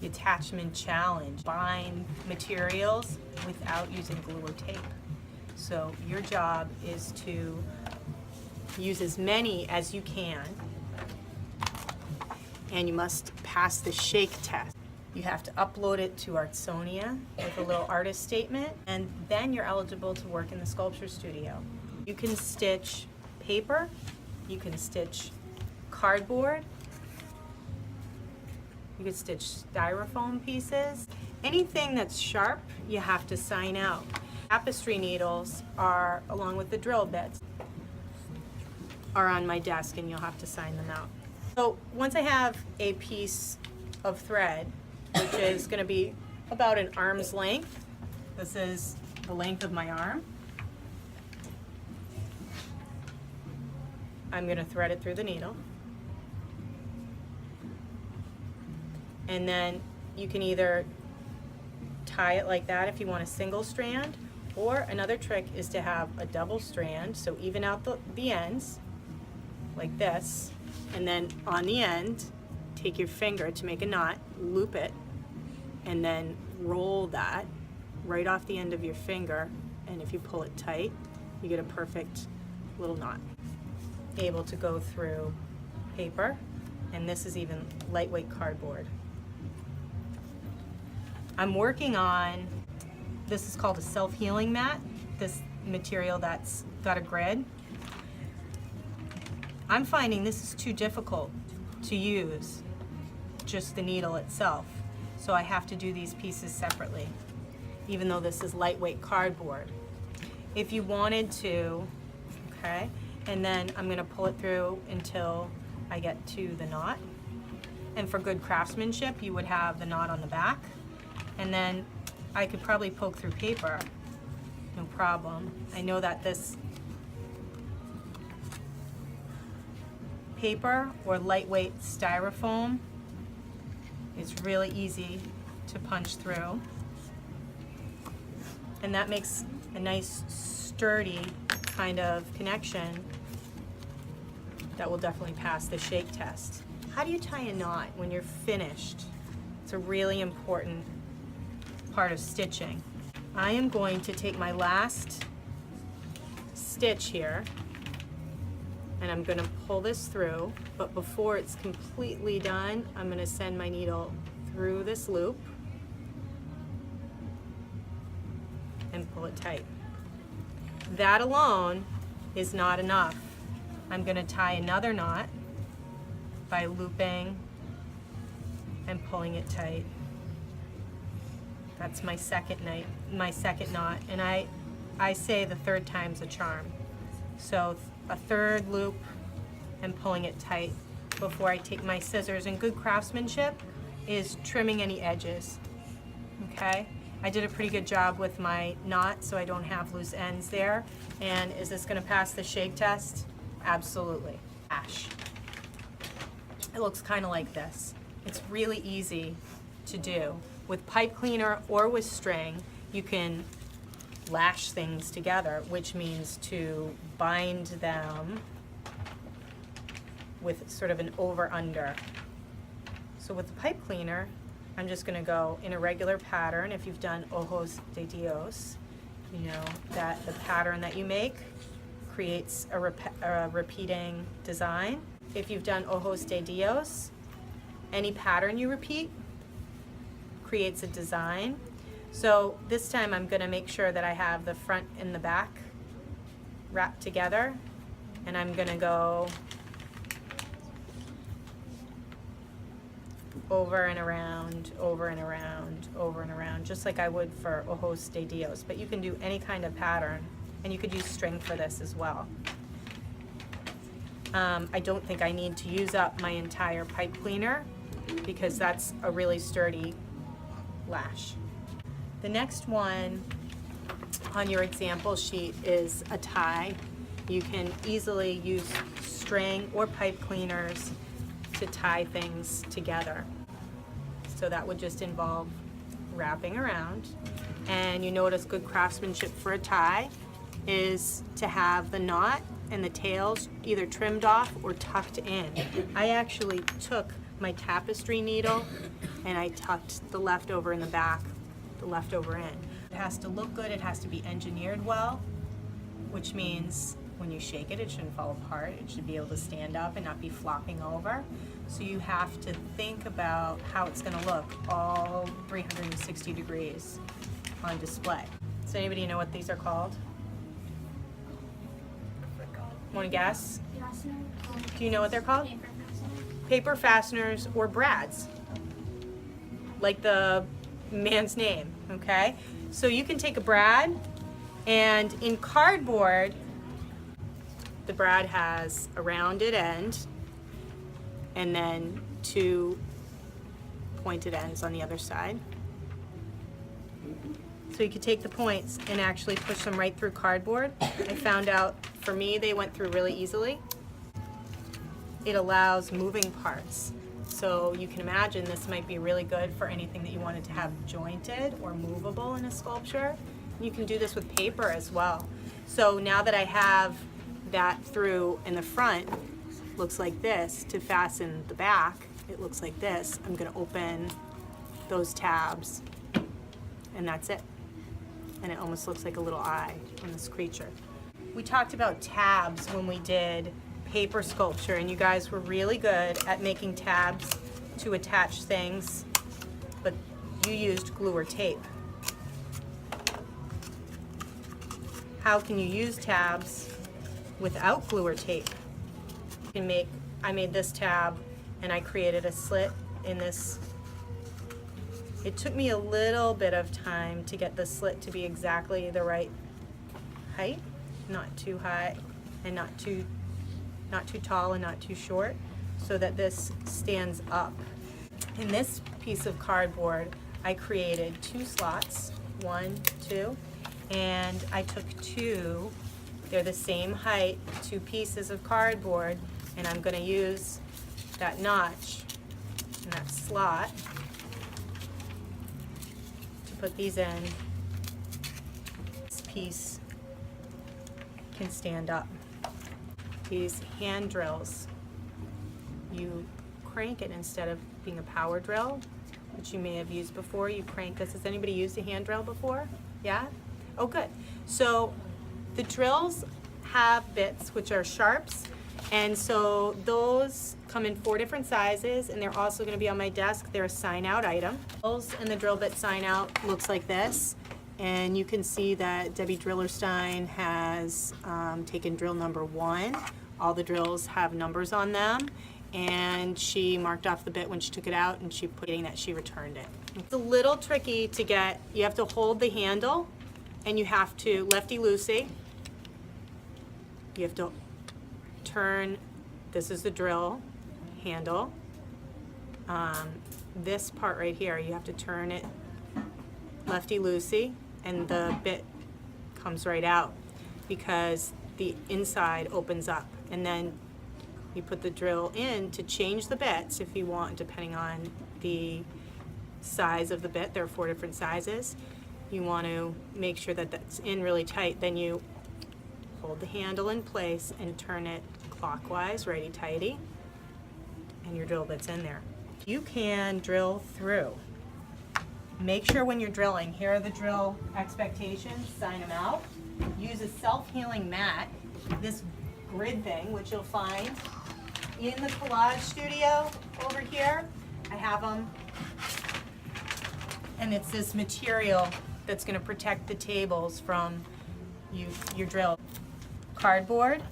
The attachment challenge, bind materials without using glue or tape. So your job is to use as many as you can, and you must pass the shake test. You have to upload it to Artsonia with a little artist statement, and then you're eligible to work in the sculpture studio. You can stitch paper, you can stitch cardboard, you can stitch styrofoam pieces. Anything that's sharp, you have to sign out. Tapestry needles are, along with the drill bits, are on my desk, and you'll have to sign them out. So once I have a piece of thread, which is going to be about an arm's length, this is the length of my arm, I'm going to thread it through the needle. And then you can either tie it like that if you want a single strand, or another trick is to have a double strand, so even out the ends like this, and then on the end take your finger to make a knot, loop it, and then roll that right off the end of your finger, and if you pull it tight you get a perfect little knot. Able to go through paper, and this is even lightweight cardboard. I'm working on, this is called a self-healing mat, this material that's got a grid. I'm finding this is too difficult to use, just the needle itself. So I have to do these pieces separately, even though this is lightweight cardboard. If you wanted to, okay, and then I'm gonna pull it through until I get to the knot. And for good craftsmanship, you would have the knot on the back. And then I could probably poke through paper, no problem. I know that this paper or lightweight styrofoam is really easy to punch through. And that makes a nice sturdy kind of connection that will definitely pass the shake test. How do you tie a knot when you're finished? It's a really important part of stitching. I am going to take my last stitch here, and I'm going to pull this through, but before it's completely done, I'm going to send my needle through this loop and pull it tight. That alone is not enough. I'm going to tie another knot by looping and pulling it tight. That's my second knot, and I say the third time's a charm. So a third loop and pulling it tight before I take my scissors. And good craftsmanship is trimming any edges, okay? I did a pretty good job with my knot, so I don't have loose ends there. And is this gonna pass the shake test? Absolutely. Ash. It looks kind of like this. It's really easy to do. With pipe cleaner or with string, you can lash things together, which means to bind them with sort of an over-under. So with the pipe cleaner, I'm just gonna go in a regular pattern. If you've done Ojos de Dios, you know that the pattern that you make creates a repeating design. If you've done Ojos de Dios, any pattern you repeat creates a design. So this time I'm going to make sure that I have the front and the back wrapped together, and I'm going to go over and around, over and around, over and around, just like I would for Ojos de Dios. But you can do any kind of pattern, and you could use string for this as well. I don't think I need to use up my entire pipe cleaner because that's a really sturdy lash. The next one on your example sheet is a tie. You can easily use string or pipe cleaners to tie things together. So that would just involve wrapping around. And you notice good craftsmanship for a tie is to have the knot and the tails either trimmed off or tucked in. I actually took my tapestry needle and I tucked the leftover in the back, the leftover in. It has to look good, it has to be engineered well, which means when you shake it, it shouldn't fall apart. It should be able to stand up and not be flopping over. So you have to think about how it's gonna look all 360 degrees on display. Does anybody know what these are called? Want to guess? Do you know what they're called? Paper fasteners or brads, like the man's name, okay? So you can take a brad, and in cardboard, the brad has a rounded end and then two pointed ends on the other side. So you could take the points and actually push them right through cardboard. I found out, for me, they went through really easily. It allows moving parts. So you can imagine this might be really good for anything that you wanted to have jointed or movable in a sculpture. You can do this with paper as well. So now that I have that through in the front, looks like this. To fasten the back, it looks like this. I'm gonna open those tabs and that's it. And it almost looks like a little eye on this creature. We talked about tabs when we did paper sculpture, and you guys were really good at making tabs to attach things, but you used glue or tape. How can you use tabs without glue or tape? I made this tab and I created a slit in this. It took me a little bit of time to get the slit to be exactly the right height, not too high and not too tall and not too short, so that this stands up. In this piece of cardboard, I created 2 slots, 1, 2, and I took 2, they're the same height, 2 pieces of cardboard, and I'm gonna use that notch and that slot to put these in. This piece can stand up. These hand drills, you crank it instead of being a power drill, which you may have used before. You crank this. Has anybody used a hand drill before? Yeah? Oh, good. So the drills have bits, which are sharps, and so those come in 4 different sizes, and they're also going to be on my desk. They're a sign-out item. And the drill bit sign-out looks like this. And you can see that Debbie Drillerstein has taken drill number 1. All the drills have numbers on them, and she marked off the bit when she took it out, and she put in that she returned it. It's a little tricky to get. You have to hold the handle, and you have to lefty-loosey. You have to turn. This is the drill handle. This part right here, you have to turn it lefty-loosey, and the bit comes right out because the inside opens up, and then you put the drill in to change the bits if you want, depending on the size of the bit. There are 4 different sizes. You want to make sure that that's in really tight. Then you hold the handle in place and turn it clockwise, righty-tighty, and your drill bit's in there. You can drill through. Make sure when you're drilling, here are the drill expectations, sign them out. Use a self-healing mat, this grid thing, which you'll find in the collage studio over here. I have them, and it's this material that's going to protect the tables from your drill. Cardboard,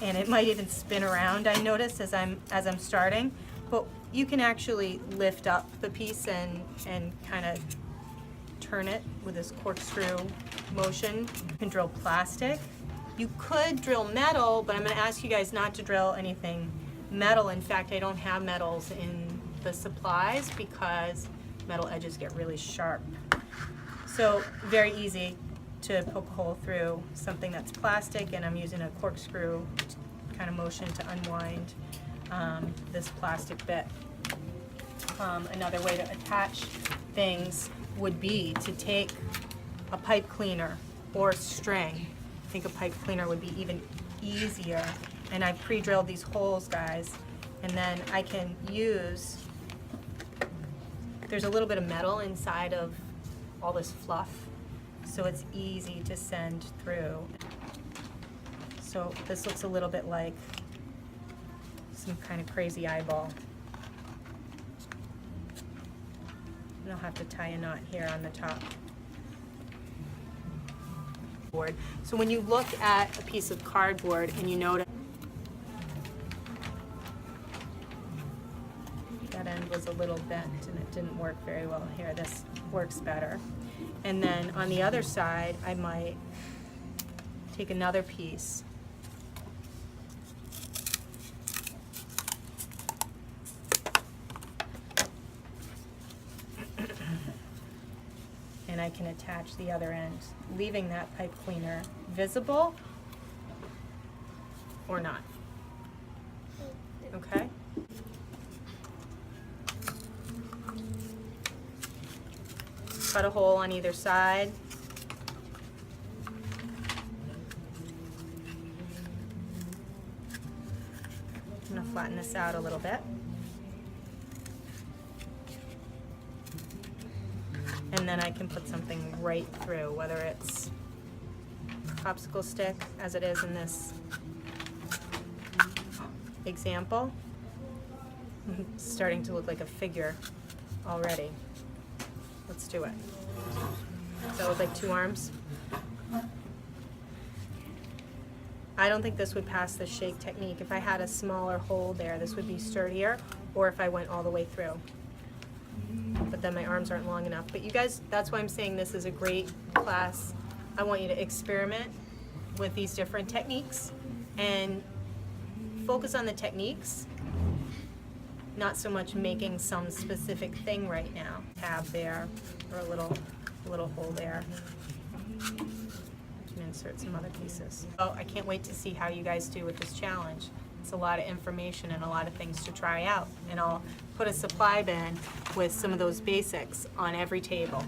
and it might even spin around, I notice, as I'm starting, but you can actually lift up the piece and kind of turn it with this corkscrew motion. You can drill plastic. You could drill metal, but I'm going to ask you guys not to drill anything metal. In fact, I don't have metals in the supplies because metal edges get really sharp. So very easy to poke a hole through something that's plastic, and I'm using a corkscrew kind of motion to unwind this plastic bit. Another way to attach things would be to take a pipe cleaner or string. I think a pipe cleaner would be even easier. And I pre-drilled these holes, guys, And then I can use, there's a little bit of metal inside of all this fluff, so it's easy to send through. So this looks a little bit like some kind of crazy eyeball. And I'll have to tie a knot here on the top. So when you look at a piece of cardboard and you notice that end was a little bent and it didn't work very well here, this works better. And then on the other side, I might take another piece and I can attach the other end, leaving that pipe cleaner visible or not. Okay? Cut a hole on either side. I'm gonna flatten this out a little bit. And then I can put something right through, whether it's popsicle stick, as it is in this example. It's starting to look like a figure already. Let's do it. Does that look like two arms? I don't think this would pass the shake technique. If I had a smaller hole there, this would be sturdier, or if I went all the way through. But then my arms aren't long enough. But you guys, that's why I'm saying this is a great class. I want you to experiment with these different techniques and focus on the techniques, not so much making some specific thing right now. Tab there, or a little hole there. I can insert some other pieces. Oh, I can't wait to see how you guys do with this challenge. It's a lot of information and a lot of things to try out. And I'll put a supply bin with some of those basics on every table.